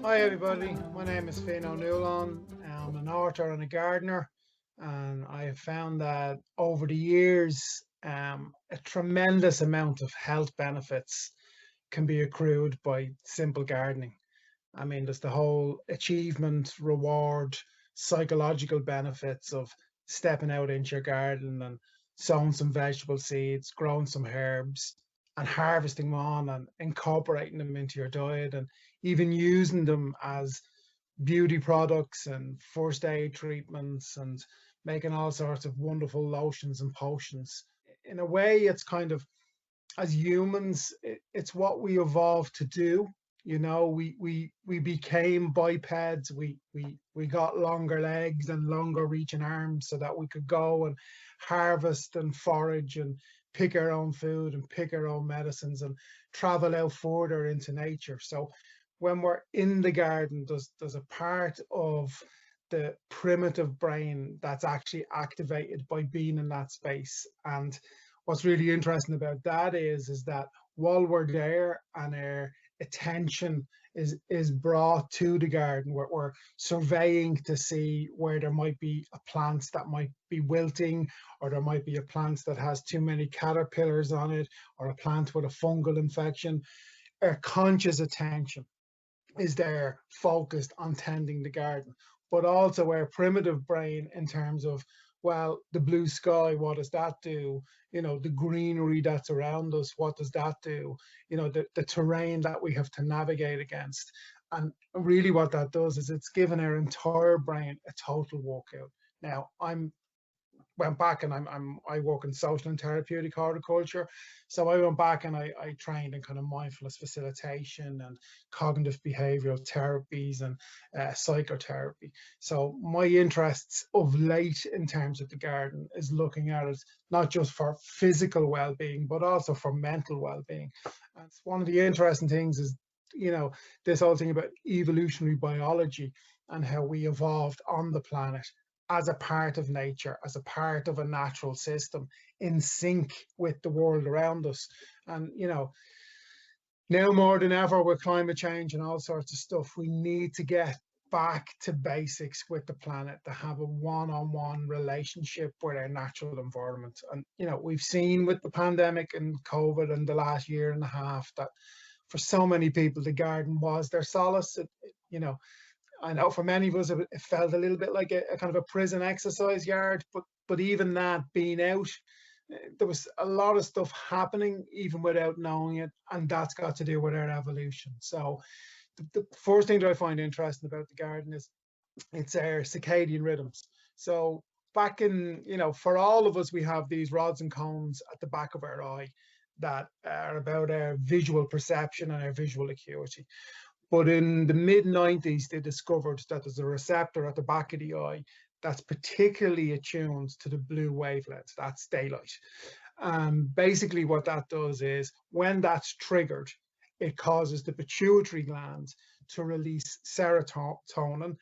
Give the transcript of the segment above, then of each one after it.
Hi everybody, my name is Fiann Ó Nualláin. I'm an author and a gardener, and I have found that over the years a tremendous amount of health benefits can be accrued by simple gardening. I mean, there's the whole achievement, reward, psychological benefits of stepping out into your garden and sowing some vegetable seeds, growing some herbs, and harvesting them on and incorporating them into your diet, and even using them as beauty products and first aid treatments and making all sorts of wonderful lotions and potions. In a way, it's kind of, as humans, it's what we evolved to do. You know, we became bipeds. We got longer legs and longer reaching arms so that we could go and harvest and forage and pick our own food and pick our own medicines and travel out further into nature. So when we're in the garden, there's a part of the primitive brain that's actually activated by being in that space. And what's really interesting about that is that while we're there and our attention is brought to the garden, we're surveying to see where there might be a plant that might be wilting, or there might be a plant that has too many caterpillars on it, or a plant with a fungal infection. Our conscious attention is there focused on tending the garden, but also our primitive brain in terms of, well, the blue sky, what does that do? You know, the greenery that's around us, what does that do? You know, the terrain that we have to navigate against. And really what that does is it's given our entire brain a total workout. Now, went back and I work in social and therapeutic horticulture. So I went back and I trained in kind of mindfulness facilitation and cognitive behavioral therapies and psychotherapy. So my interests of late in terms of the garden is looking at it not just for physical well-being, but also for mental well-being. And it's one of the interesting things is, you know, this whole thing about evolutionary biology and how we evolved on the planet as a part of nature, as a part of a natural system, in sync with the world around us. And, you know, now more than ever with climate change and all sorts of stuff, we need to get back to basics with the planet, to have a one-on-one relationship with our natural environment. And, you know, we've seen with the pandemic and COVID and the last year and a half that for so many people, the garden was their solace. You know, I know for many of us, it felt a little bit like a kind of a prison exercise yard, but even that, being out, there was a lot of stuff happening even without knowing it, and that's got to do with our evolution. So the first thing that I find interesting about the garden is it's our circadian rhythms. So back in, you know, for all of us, we have these rods and cones at the back of our eye that are about our visual perception and our visual acuity. But in the mid-90s, they discovered that there's a receptor at the back of the eye that's particularly attuned to the blue wavelength, that's daylight. Basically what that does is when that's triggered, it causes the pituitary gland to release serotonin,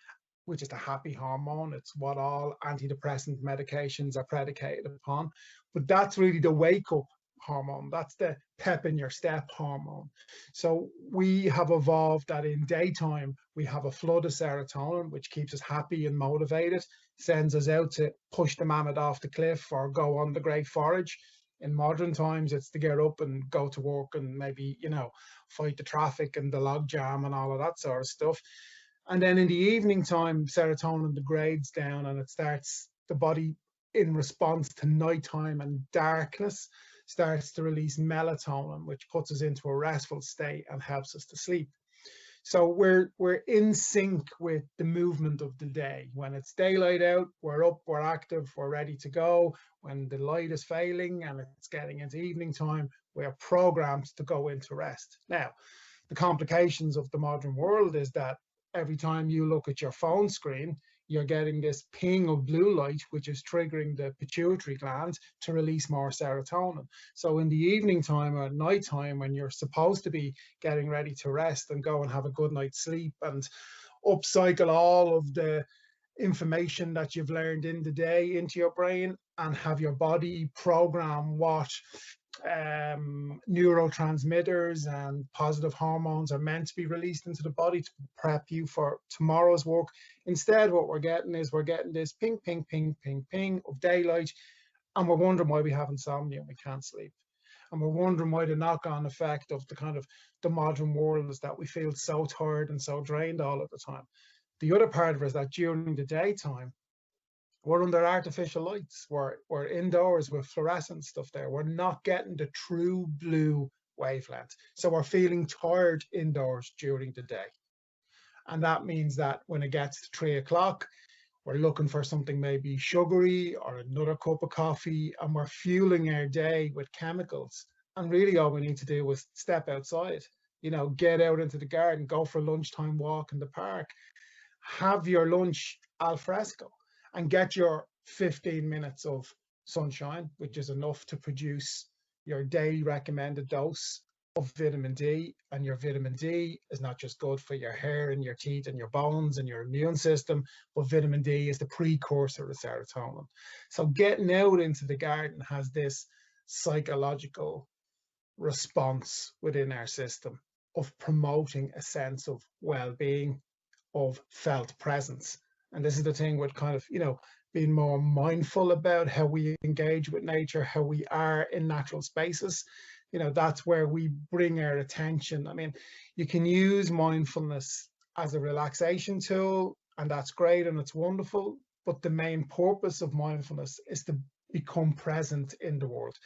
which is the happy hormone. It's what all antidepressant medications are predicated upon. But that's really the wake-up hormone. That's the pep in your step hormone. So we have evolved that in daytime, we have a flood of serotonin, which keeps us happy and motivated, sends us out to push the mammoth off the cliff or go on the great forage. In modern times, it's to get up and go to work and maybe, you know, fight the traffic and the log jam and all of that sort of stuff. And then in the evening time, serotonin degrades down and it starts, the body in response to nighttime and darkness starts to release melatonin, which puts us into a restful state and helps us to sleep. So we're in sync with the movement of the day. When it's daylight out, we're up, we're active, we're ready to go. When the light is failing and it's getting into evening time, we are programmed to go into rest. Now, the complications of the modern world is that every time you look at your phone screen, you're getting this ping of blue light, which is triggering the pituitary gland to release more serotonin. So in the evening time or at night time, when you're supposed to be getting ready to rest and go and have a good night's sleep and upcycle all of the information that you've learned in the day into your brain and have your body program what neurotransmitters and positive hormones are meant to be released into the body to prep you for tomorrow's work. Instead, what we're getting is we're getting this ping, ping, ping, ping, ping of daylight, and we're wondering why we have insomnia and we can't sleep. And we're wondering why the knock-on effect of the modern world is that we feel so tired and so drained all of the time. The other part of it is that during the daytime, we're under artificial lights. We're indoors with fluorescent stuff there. We're not getting the true blue wavelength. So we're feeling tired indoors during the day. And that means that when it gets to 3 o'clock, we're looking for something maybe sugary or another cup of coffee, and we're fueling our day with chemicals. And really all we need to do is step outside, get out into the garden, go for a lunchtime walk in the park, have your lunch al fresco, and get your 15 minutes of sunshine, which is enough to produce your daily recommended dose of vitamin D. And your vitamin D is not just good for your hair and your teeth and your bones and your immune system, but vitamin D is the precursor of serotonin. So getting out into the garden has this psychological response within our system of promoting a sense of well-being, of felt presence. And this is the thing with kind of, being more mindful about how we engage with nature, how we are in natural spaces. That's where we bring our attention. I mean, you can use mindfulness as a relaxation tool, and that's great and it's wonderful. But the main purpose of mindfulness is to become present in the world.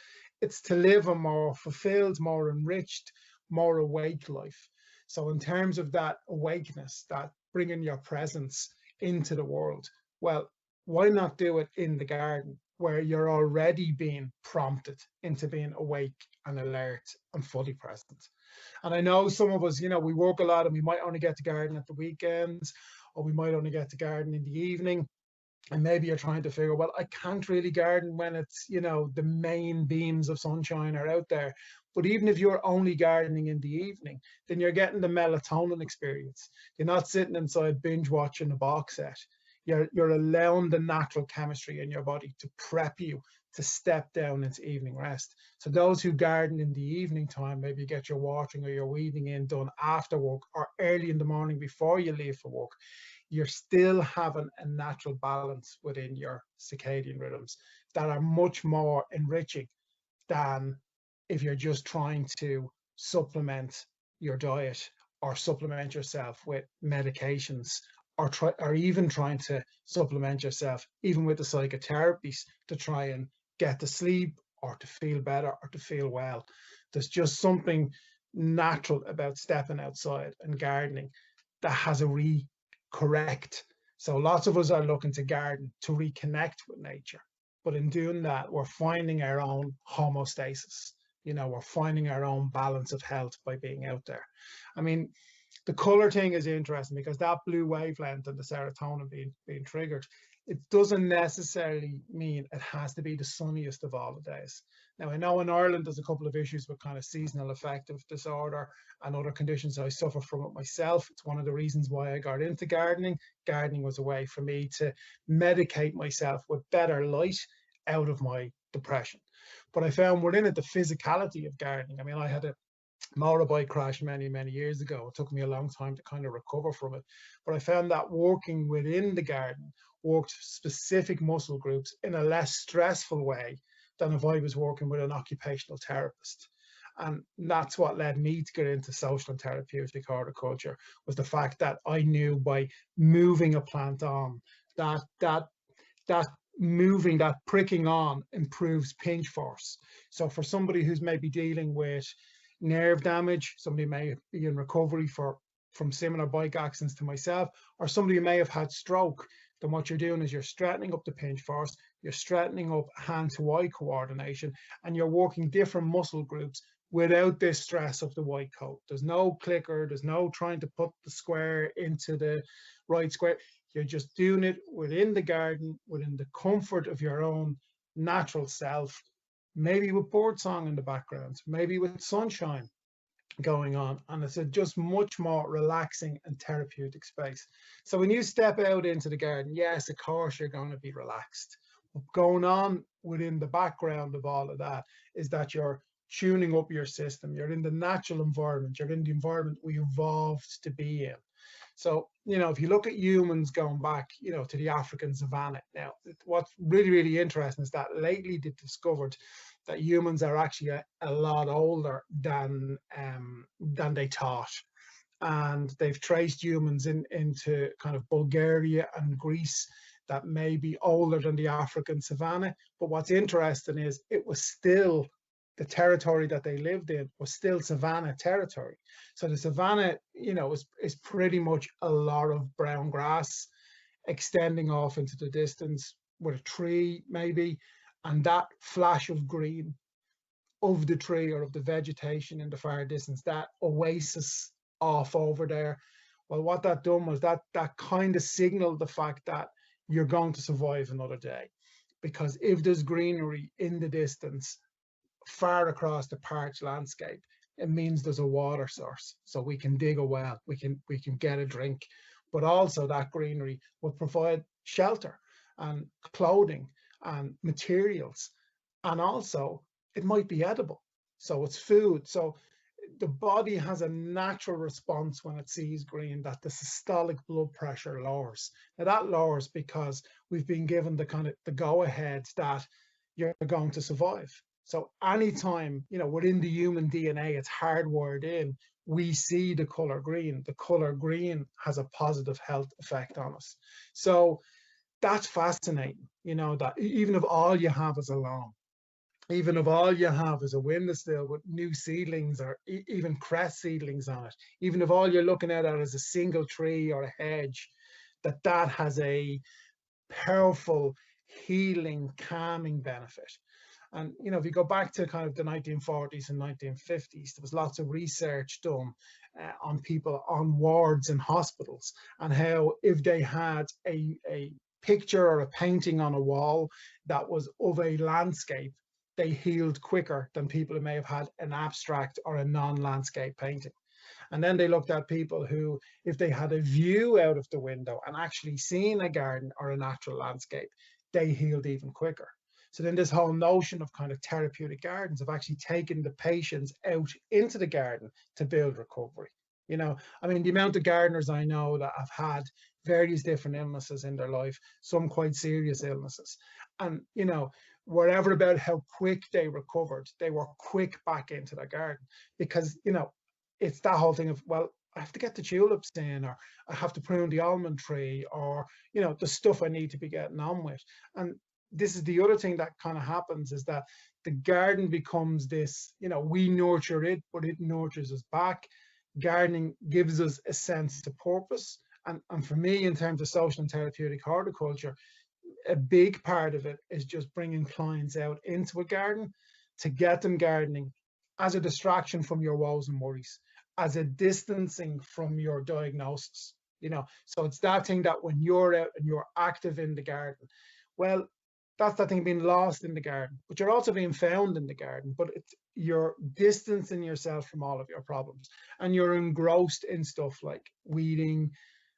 It's to live a more fulfilled, more enriched, more awake life. So in terms of that awakeness, that bringing your presence into the world, well, why not do it in the garden where you're already being prompted into being awake and alert and fully present? And I know some of us, we work a lot and we might only get to garden at the weekends, or we might only get to garden in the evening. And maybe you're trying to figure, well, I can't really garden when it's, the main beams of sunshine are out there. But even if you're only gardening in the evening, then you're getting the melatonin experience. You're not sitting inside binge watching a box set. You're allowing the natural chemistry in your body to prep you to step down into evening rest. So those who garden in the evening time, maybe you get your watering or your weeding in done after work or early in the morning before you leave for work, you're still having a natural balance within your circadian rhythms that are much more enriching than if you're just trying to supplement your diet or supplement yourself with medications, or even trying to supplement yourself even with the psychotherapies to try and get to sleep or to feel better or to feel well. There's just something natural about stepping outside and gardening that has a correct. So lots of us are looking to garden to reconnect with nature. But in doing that, we're finding our own homeostasis. We're finding our own balance of health by being out there. I mean, the color thing is interesting because that blue wavelength and the serotonin being triggered, it doesn't necessarily mean it has to be the sunniest of all the days. Now, I know in Ireland there's a couple of issues with kind of seasonal affective disorder and other conditions. I suffer from it myself. It's one of the reasons why I got into gardening. Gardening was a way for me to medicate myself with better light out of my depression. But I found within it the physicality of gardening. I mean, I had a motorbike crash many years ago. It took me a long time to kind of recover from it, but I found that working within the garden worked specific muscle groups in a less stressful way than if I was working with an occupational therapist. And that's what led me to get into social and therapeutic horticulture, was the fact that I knew by moving a plant on, that moving, that pricking on improves pinch force. So for somebody who's maybe dealing with nerve damage, somebody may be in recovery from similar bike accidents to myself, or somebody who may have had stroke, then what you're doing is you're strengthening up the pinch force, you're strengthening up hand-to-eye coordination, and you're working different muscle groups without this stress of the white coat. There's no clicker, there's no trying to put the square into the right square. You're just doing it within the garden, within the comfort of your own natural self, maybe with birdsong in the background, maybe with sunshine going on. And it's a just much more relaxing and therapeutic space. So when you step out into the garden, yes, of course, you're going to be relaxed. But going on within the background of all of that is that you're tuning up your system. You're in the natural environment. You're in the environment we evolved to be in. So, if you look at humans going back, to the African savannah, now, what's really, really interesting is that lately they've discovered that humans are actually a lot older than they thought. And they've traced humans into kind of Bulgaria and Greece that may be older than the African savannah. But what's interesting is it was still the territory that they lived in was still savanna territory. So the savanna, is pretty much a lot of brown grass extending off into the distance with a tree maybe, and that flash of green of the tree or of the vegetation in the far distance, that oasis off over there. Well, what that done was that kind of signaled the fact that you're going to survive another day, because if there's greenery in the distance far across the parched landscape, it means there's a water source, so we can dig a well, we can get a drink. But also that greenery will provide shelter and clothing and materials, and also it might be edible, so it's food. So the body has a natural response when it sees green, that the systolic blood pressure lowers. Now that lowers because we've been given the kind of the go ahead that you're going to survive. So anytime, within the human DNA, it's hardwired in, we see the color green. The color green has a positive health effect on us. So that's fascinating, that even if all you have is a lawn, even if all you have is a windowsill with new seedlings or even cress seedlings on it, even if all you're looking at is a single tree or a hedge, that has a powerful healing, calming benefit. And, if you go back to kind of the 1940s and 1950s, there was lots of research done on people on wards in hospitals, and how if they had a picture or a painting on a wall that was of a landscape, they healed quicker than people who may have had an abstract or a non-landscape painting. And then they looked at people who, if they had a view out of the window and actually seen a garden or a natural landscape, they healed even quicker. So then this whole notion of kind of therapeutic gardens have actually taken the patients out into the garden to build recovery. I mean, the amount of gardeners I know that have had various different illnesses in their life, some quite serious illnesses. And, whatever about how quick they recovered, they were quick back into their garden, because, it's that whole thing of, well, I have to get the tulips in, or I have to prune the almond tree, or, the stuff I need to be getting on with. And this is the other thing that kind of happens, is that the garden becomes this, we nurture it, but it nurtures us back. Gardening gives us a sense of purpose. And for me, in terms of social and therapeutic horticulture, a big part of it is just bringing clients out into a garden to get them gardening as a distraction from your woes and worries, as a distancing from your diagnosis. So it's that thing that when you're out and you're active in the garden, well, that's that thing being lost in the garden, but you're also being found in the garden. But you're distancing yourself from all of your problems, and you're engrossed in stuff like weeding,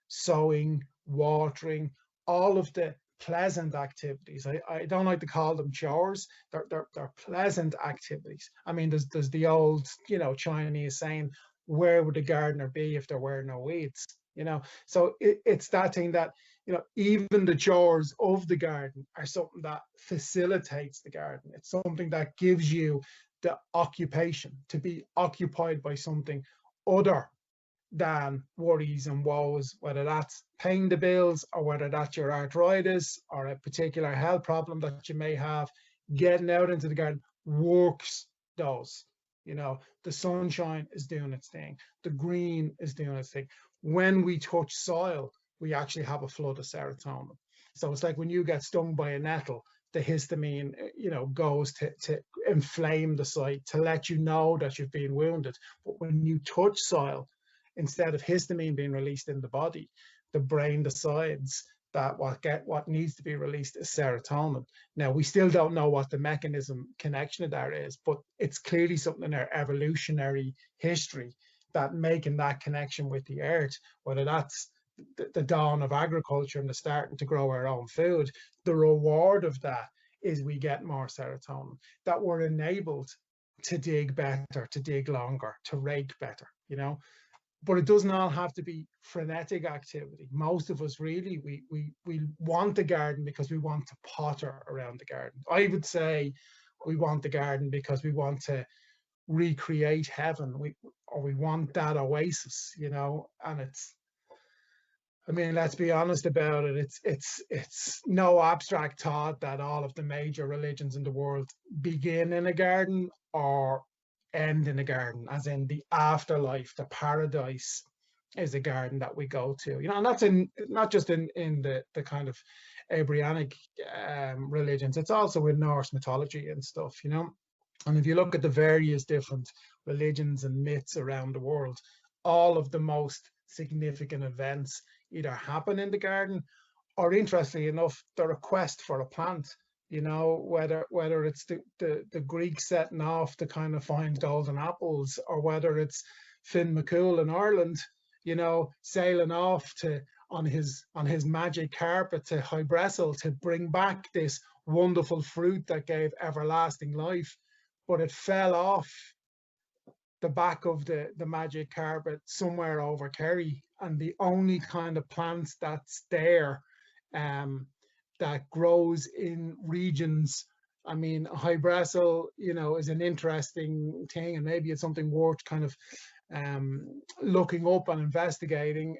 sowing, watering, all of the pleasant activities. I don't like to call them chores. They're pleasant activities. I mean, there's the old, Chinese saying, where would the gardener be if there were no weeds? So it's that thing that, even the chores of the garden are something that facilitates the garden. It's something that gives you the occupation, to be occupied by something other than worries and woes, whether that's paying the bills, or whether that's your arthritis or a particular health problem that you may have. Getting out into the garden works those. The sunshine is doing its thing. The green is doing its thing. When we touch soil, we actually have a flood of serotonin. So it's like when you get stung by a nettle, the histamine, goes to inflame the site, to let you know that you've been wounded. But when you touch soil, instead of histamine being released in the body, the brain decides that what needs to be released is serotonin. Now, we still don't know what the mechanism connection of that is, but it's clearly something in our evolutionary history that making that connection with the earth, whether that's the dawn of agriculture and the starting to grow our own food, the reward of that is we get more serotonin, that we're enabled to dig better, to dig longer, to rake better, you know. But it doesn't all have to be frenetic activity. Most of us really, we want the garden because we want to potter around the garden. I would say we want the garden because we want to recreate heaven. We want that oasis, you know. And it's, I mean, let's be honest about it. It's no abstract thought that all of the major religions in the world begin in a garden or end in a garden, as in the afterlife, the paradise is a garden that we go to. You know, and that's in not just in the kind of Abrahamic religions. It's also in Norse mythology and stuff. You know, and if you look at the various different religions and myths around the world, all of the most significant events either happen in the garden or, interestingly enough, they're a quest for a plant. You know, whether it's the Greeks setting off to kind of find golden apples, or whether it's Finn McCool in Ireland, you know, sailing off to on his magic carpet to Hy-Bressil to bring back this wonderful fruit that gave everlasting life, but it fell off the back of the magic carpet somewhere over Kerry, and the only kind of plants that's there that grows in regions. I mean, Hy-Bressil, you know, is an interesting thing, and maybe it's something worth kind of looking up and investigating.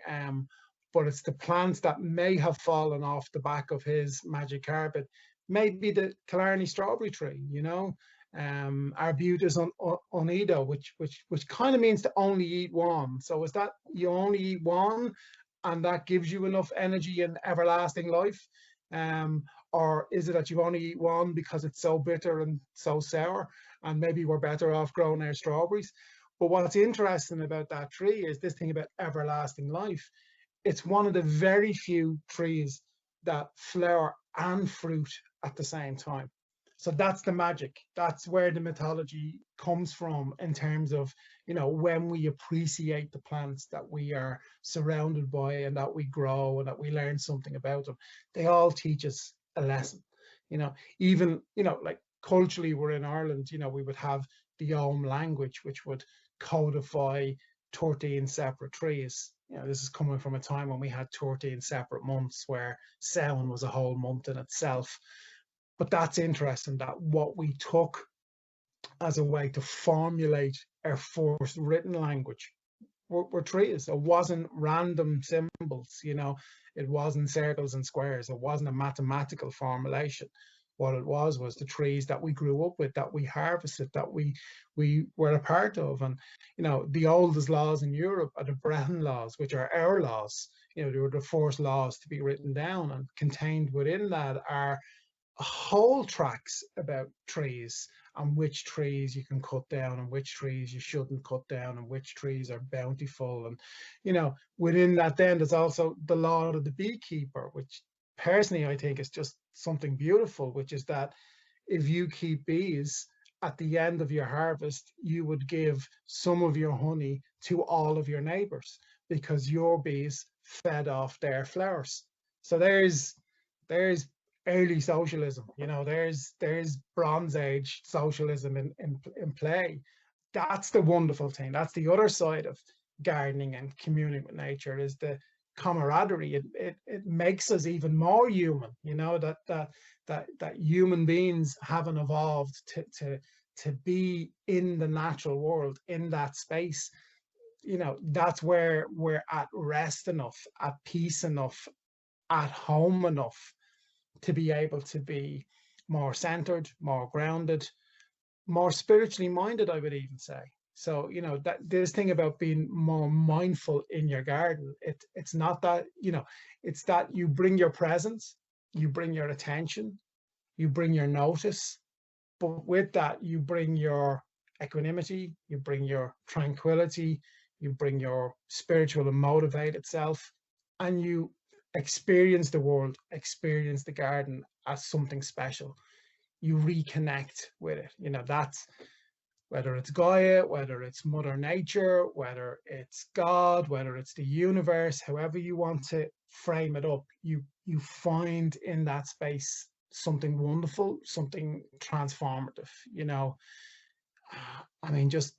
But it's the plants that may have fallen off the back of his magic carpet. Maybe the Killarney strawberry tree, you know, Arbutus unido, which kind of means to only eat one. So is that you only eat one, and that gives you enough energy and everlasting life? Or is it that you only eat one because it's so bitter and so sour, and maybe we're better off growing our strawberries? But what's interesting about that tree is this thing about everlasting life. It's one of the very few trees that flower and fruit at the same time. So that's the magic. That's where the mythology comes from, in terms of, you know, when we appreciate the plants that we are surrounded by and that we grow and that we learn something about them. They all teach us a lesson. You know, even, you know, like culturally, we're in Ireland, you know, we would have the Ogham language, which would codify 13 separate trees. You know, this is coming from a time when we had 13 separate months, where Samhain was a whole month in itself. But that's interesting, that what we took as a way to formulate our first written language were trees. It wasn't random symbols, you know, it wasn't circles and squares, it wasn't a mathematical formulation. What it was the trees that we grew up with, that we harvested, that we were a part of. And, you know, the oldest laws in Europe are the Breton laws, which are our laws. You know, they were the first laws to be written down, and contained within that are whole tracks about trees, and which trees you can cut down and which trees you shouldn't cut down, and which trees are bountiful. And, you know, within that then there's also the law of the beekeeper, which personally I think is just something beautiful, which is that if you keep bees, at the end of your harvest you would give some of your honey to all of your neighbors, because your bees fed off their flowers. So there's early socialism, you know, there's Bronze Age socialism in play. That's the wonderful thing. That's the other side of gardening and communing with nature, is the camaraderie. It makes us even more human, you know, that human beings haven't evolved to be in the natural world, in that space. You know, that's where we're at rest enough, at peace enough, at home enough to be able to be more centered, more grounded, more spiritually minded, I would even say. So, you know, that this thing about being more mindful in your garden, it's not that, you know, it's that you bring your presence, you bring your attention, you bring your notice, but with that you bring your equanimity, you bring your tranquility, you bring your spiritual and motivated self, and you experience the world, experience the garden as something special. You reconnect with it. You know, that's whether it's Gaia, whether it's Mother Nature, whether it's God, whether it's the universe, however you want to frame it up, you find in that space something wonderful, something transformative, you know. I mean, just,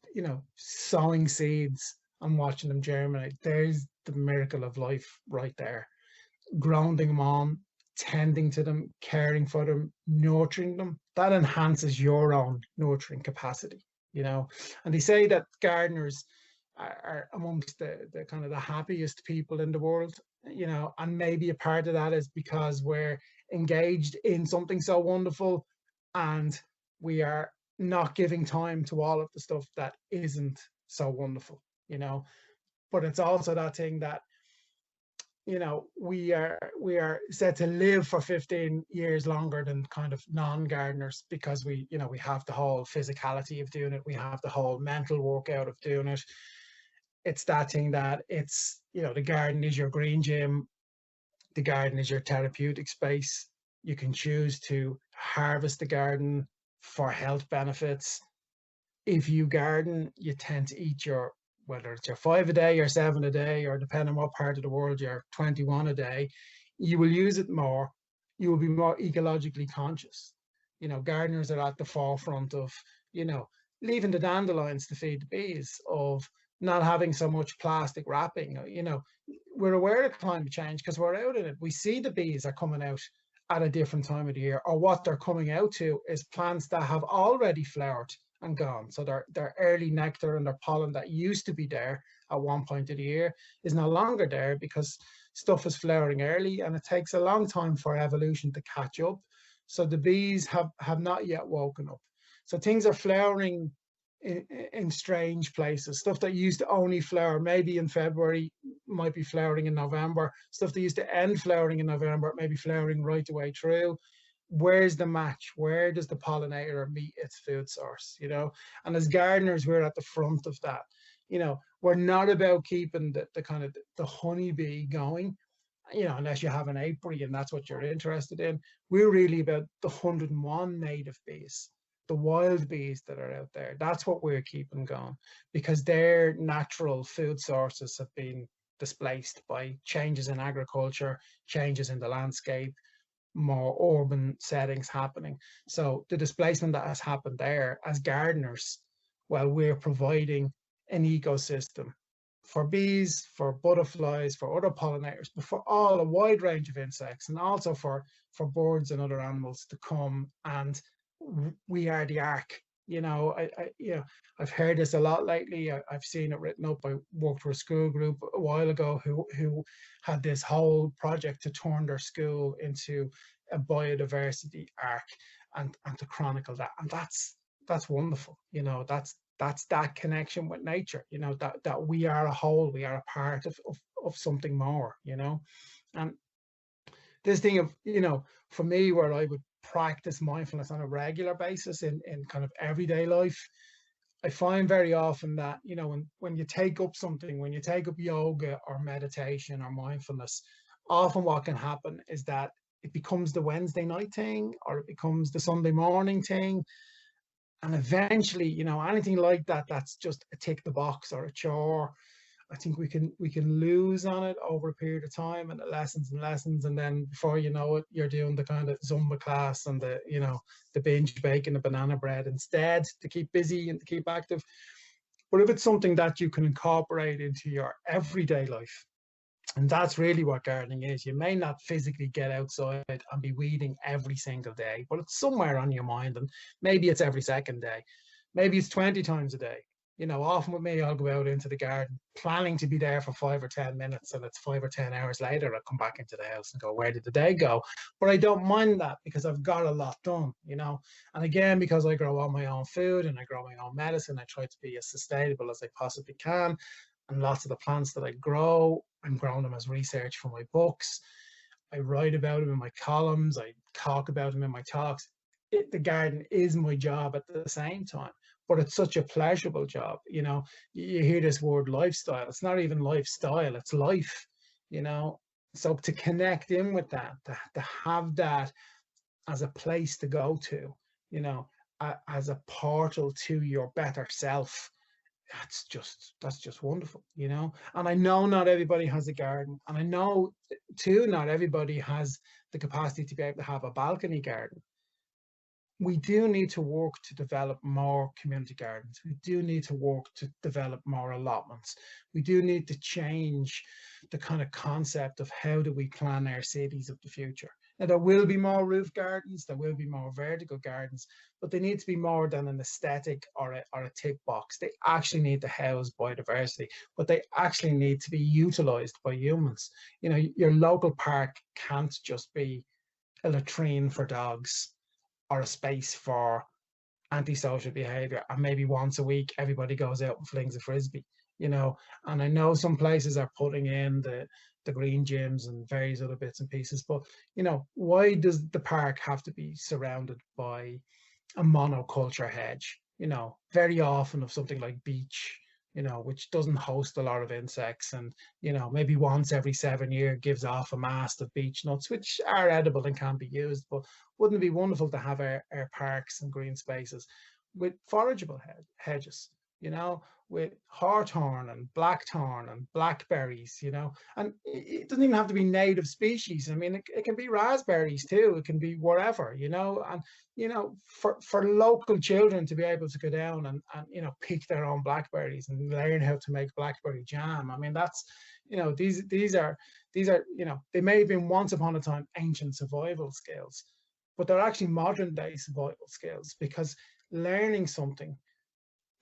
sowing seeds and watching them germinate. There's the miracle of life right there. Grounding them on, tending to them, caring for them, nurturing them, that enhances your own nurturing capacity, And they say that gardeners are amongst the kind of the happiest people in the world, and maybe a part of that is because we're engaged in something so wonderful, and we are not giving time to all of the stuff that isn't so wonderful. But it's also that thing that we are said to live for 15 years longer than kind of non-gardeners, because we have the whole physicality of doing it, we have the whole mental workout of doing it. It's that thing that the garden is your green gym, the garden is your therapeutic space. You can choose to harvest the garden for health benefits. If you garden, you tend to eat whether it's your 5 a day or 7 a day, or depending on what part of the world, you're 21 a day, you will use it more. You will be more ecologically conscious. Gardeners are at the forefront of, leaving the dandelions to feed the bees, of not having so much plastic wrapping. We're aware of climate change because we're out in it. We see the bees are coming out at a different time of the year, or what they're coming out to is plants that have already flowered and gone. So their early nectar and their pollen that used to be there at one point of the year is no longer there, because stuff is flowering early, and it takes a long time for evolution to catch up. So the bees have not yet woken up. So things are flowering in strange places. Stuff that used to only flower maybe in February might be flowering in November. Stuff that used to end flowering in November may be flowering right the way through. Where's the match? Where does the pollinator meet its food source? And as gardeners, we're at the front of that. We're not about keeping the kind of the honeybee going, unless you have an apiary and that's what you're interested in. We're really about the 101 native bees, the wild bees that are out there. That's what we're keeping going, because their natural food sources have been displaced by changes in agriculture, changes in the landscape, more urban settings happening. So the displacement that has happened there, as gardeners, well, we're providing an ecosystem for bees, for butterflies, for other pollinators, but for all a wide range of insects, and also for birds and other animals to come. And we are the ark. I've heard this a lot lately. I've seen it written up. I worked for a school group a while ago who had this whole project to turn their school into a biodiversity ark, and to chronicle that. And that's wonderful. That's that connection with nature. That we are a whole, we are a part of something more. And this thing of, for me, where I would practice mindfulness on a regular basis in kind of everyday life, I find very often that, when you take up something, when you take up yoga or meditation or mindfulness, often what can happen is that it becomes the Wednesday night thing, or it becomes the Sunday morning thing. And eventually, anything like that, that's just a tick the box or a chore. I think we can lose on it over a period of time, and lessons and lessons, and then before you know it, you're doing the kind of Zumba class and the binge baking the banana bread instead, to keep busy and to keep active. But if it's something that you can incorporate into your everyday life, and that's really what gardening is. You may not physically get outside and be weeding every single day, but it's somewhere on your mind, and maybe it's every second day, maybe it's 20 times a day. Often with me, I'll go out into the garden planning to be there for 5 or 10 minutes, and it's 5 or 10 hours later I come back into the house and go, where did the day go? But I don't mind that, because I've got a lot done. And again, because I grow all my own food and I grow my own medicine, I try to be as sustainable as I possibly can. And lots of the plants that I grow, I'm growing them as research for my books. I write about them in my columns. I talk about them in my talks. The garden is my job at the same time, but it's such a pleasurable job. You hear this word lifestyle. It's not even lifestyle, it's life, you know. So to connect in with that, to have that as a place to go to, as a portal to your better self, that's just wonderful. And I know not everybody has a garden, and I know too not everybody has the capacity to be able to have a balcony garden. we do need to work to develop more community gardens. We do need to work to develop more allotments. We do need to change the kind of concept of how do we plan our cities of the future. Now, there will be more roof gardens, there will be more vertical gardens, but they need to be more than an aesthetic or a tick box. They actually need to house biodiversity, but they actually need to be utilized by humans. You know, your local park can't just be a latrine for dogs or a space for antisocial behavior, and maybe once a week everybody goes out and flings a frisbee, you know. And I know some places are putting in the green gyms and various other bits and pieces, but you know, why does the park have to be surrounded by a monoculture hedge? You know, very often of something like beech, you know, which doesn't host a lot of insects, and you know, maybe once every 7 years gives off a mast of beech nuts, which are edible and can be used. But wouldn't it be wonderful to have our parks and green spaces with forageable hedges, you know, with hawthorn and blackthorn and blackberries, you know, and it doesn't even have to be native species. I mean, it can be raspberries too. It can be wherever, you know, and you know, for local children to be able to go down and you know, pick their own blackberries and learn how to make blackberry jam. I mean, that's, you know, these are, you know, they may have been once upon a time ancient survival skills, but they're actually modern day survival skills, because learning something,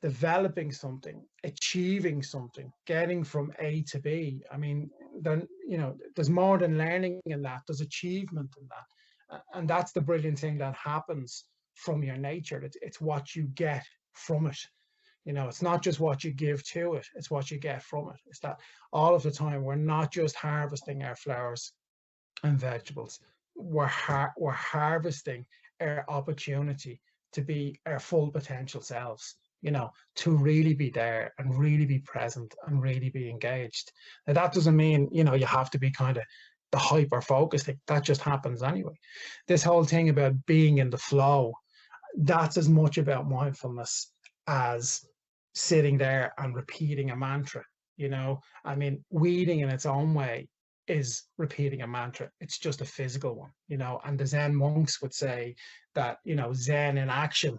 developing something, achieving something, getting from A to B. I mean, then, you know, there's more than learning in that, there's achievement in that. And that's the brilliant thing that happens from your nature. It's what you get from it. You know, it's not just what you give to it, it's what you get from it. It's that all of the time we're not just harvesting our flowers and vegetables, we're harvesting our opportunity to be our full potential selves, you know, to really be there and really be present and really be engaged. Now, that doesn't mean, you know, you have to be kind of the hyper focused thing. That just happens anyway. This whole thing about being in the flow, that's as much about mindfulness as sitting there and repeating a mantra. You know, I mean, weeding in its own way is repeating a mantra. It's just a physical one, you know. And the Zen monks would say that, you know, Zen in action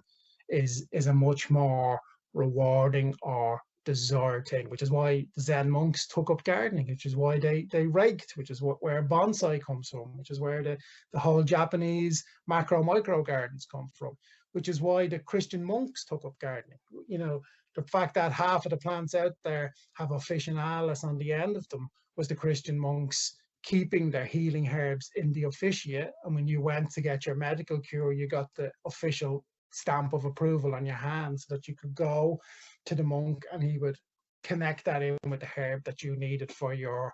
is a much more rewarding or desired thing, which is why the Zen monks took up gardening, which is why they raked, which is where bonsai comes from, which is where the whole Japanese macro micro gardens come from, which is why the Christian monks took up gardening. You know, the fact that half of the plants out there have officinalis on the end of them was the Christian monks keeping their healing herbs in the officia. And when you went to get your medical cure, you got the official stamp of approval on your hand so that you could go to the monk and he would connect that in with the herb that you needed for your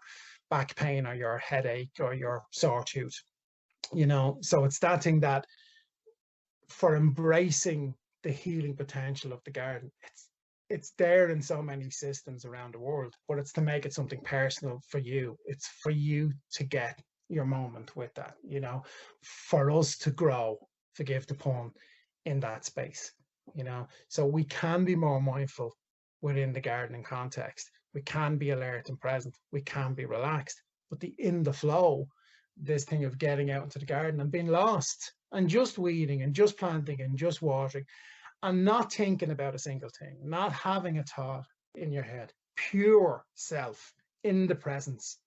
back pain or your headache or your sore tooth. You know, so it's that thing that for embracing the healing potential of the garden, it's there in so many systems around the world, but it's to make it something personal for you. It's for you to get your moment with that, you know, for us to grow, forgive the pun, in that space, you know. So we can be more mindful within the gardening context. We can be alert and present. We can be relaxed. But the in the flow, this thing of getting out into the garden and being lost and just weeding and just planting and just watering and not thinking about a single thing, not having a thought in your head, pure self in the presence,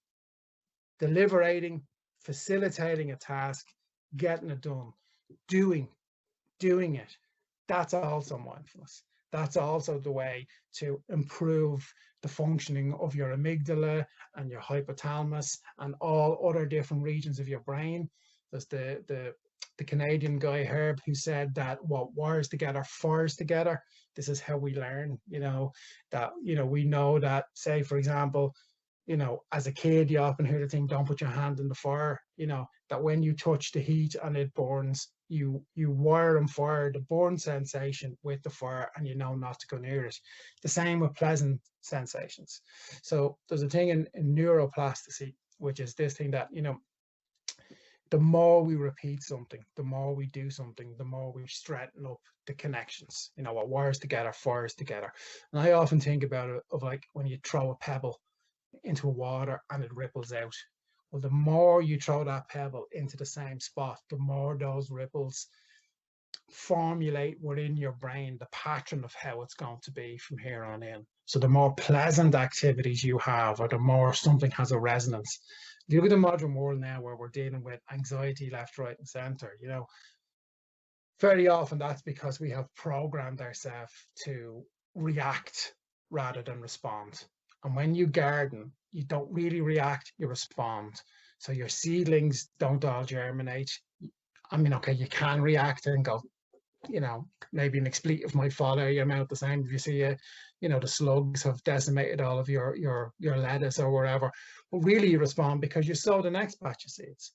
deliberating, facilitating a task, getting it done, doing it. That's also mindfulness. That's also the way to improve the functioning of your amygdala and your hypothalamus and all other different regions of your brain. There's the Canadian guy Herb who said that what wires together fires together. This is how we learn, you know, that, you know, we know that, say, for example, you know, as a kid, you often hear the thing, don't put your hand in the fire, you know, that when you touch the heat and it burns, you wire and fire the burn sensation with the fire and you know not to go near it. The same with pleasant sensations. So there's a thing in neuroplasticity, which is this thing that, you know, the more we repeat something, the more we do something, the more we strengthen up the connections. You know, what wires together, fires together. And I often think about it of like when you throw a pebble into water and it ripples out. Well, the more you throw that pebble into the same spot, the more those ripples formulate within your brain the pattern of how it's going to be from here on in. So the more pleasant activities you have, or the more something has a resonance. If you look at the modern world now, where we're dealing with anxiety left, right, and center, you know, very often that's because we have programmed ourselves to react rather than respond. And when you garden, you don't really react, you respond. So your seedlings don't all germinate. I mean, okay, you can react and go, you know, maybe an expletive might fall out of your mouth the same if you see you know, the slugs have decimated all of your lettuce or whatever. But really you respond because you sow the next batch of seeds.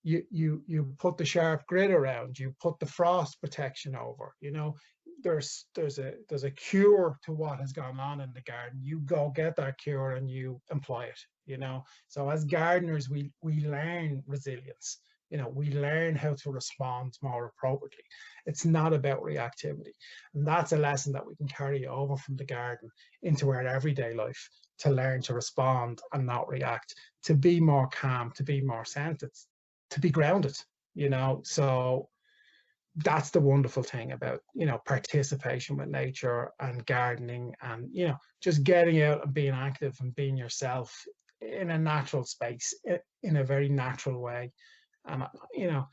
You put the sharp grid around, you put the frost protection over, you know, there's a cure to what has gone on in the garden. You go get that cure and you employ it, you know. So as gardeners, we learn resilience. You know, we learn how to respond more appropriately. It's not about reactivity. And that's a lesson that we can carry over from the garden into our everyday life, to learn to respond and not react, to be more calm, to be more centered, to be grounded, you know. So that's the wonderful thing about, you know, participation with nature and gardening, and, you know, just getting out and being active and being yourself in a natural space, in a very natural way. And, you know,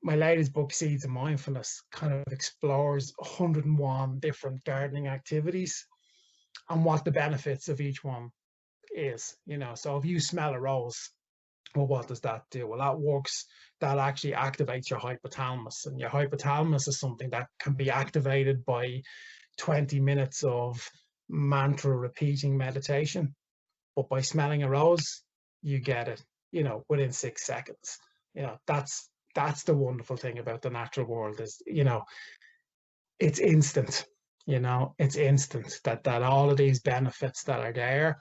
my latest book, Seeds of Mindfulness, kind of explores 101 different gardening activities and what the benefits of each one is, you know. So if you smell a rose, well, what does that do? Well, that works, that actually activates your hypothalamus. And your hypothalamus is something that can be activated by 20 minutes of mantra repeating meditation. But by smelling a rose, you get it, you know, within 6 seconds. You know, that's the wonderful thing about the natural world, is, you know, it's instant. You know, it's instant that all of these benefits that are there,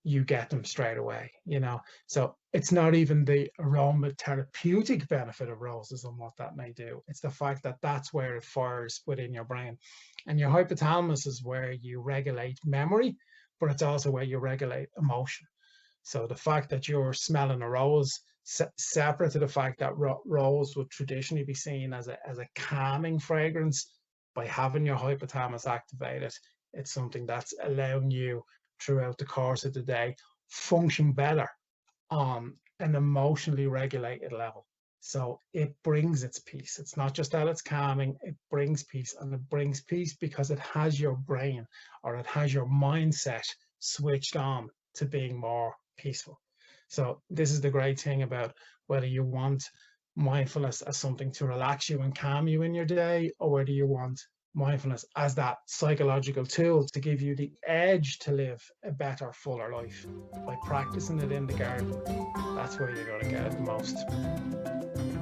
you get them straight away, you know. So it's not even the aromatherapeutic benefit of roses and what that may do. It's the fact that that's where it fires within your brain. And your hypothalamus is where you regulate memory, but it's also where you regulate emotion. So the fact that you're smelling a rose, separate to the fact that rose would traditionally be seen as a calming fragrance, by having your hypothalamus activated, it's something that's allowing you throughout the course of the day function better on an emotionally regulated level. So it brings its peace. It's not just that it's calming, it brings peace. And it brings peace because it has your brain, or it has your mindset switched on to being more peaceful. So this is the great thing about whether you want mindfulness as something to relax you and calm you in your day, or whether you want mindfulness as that psychological tool to give you the edge to live a better, fuller life. By practicing it in the garden, that's where you're going to get it the most.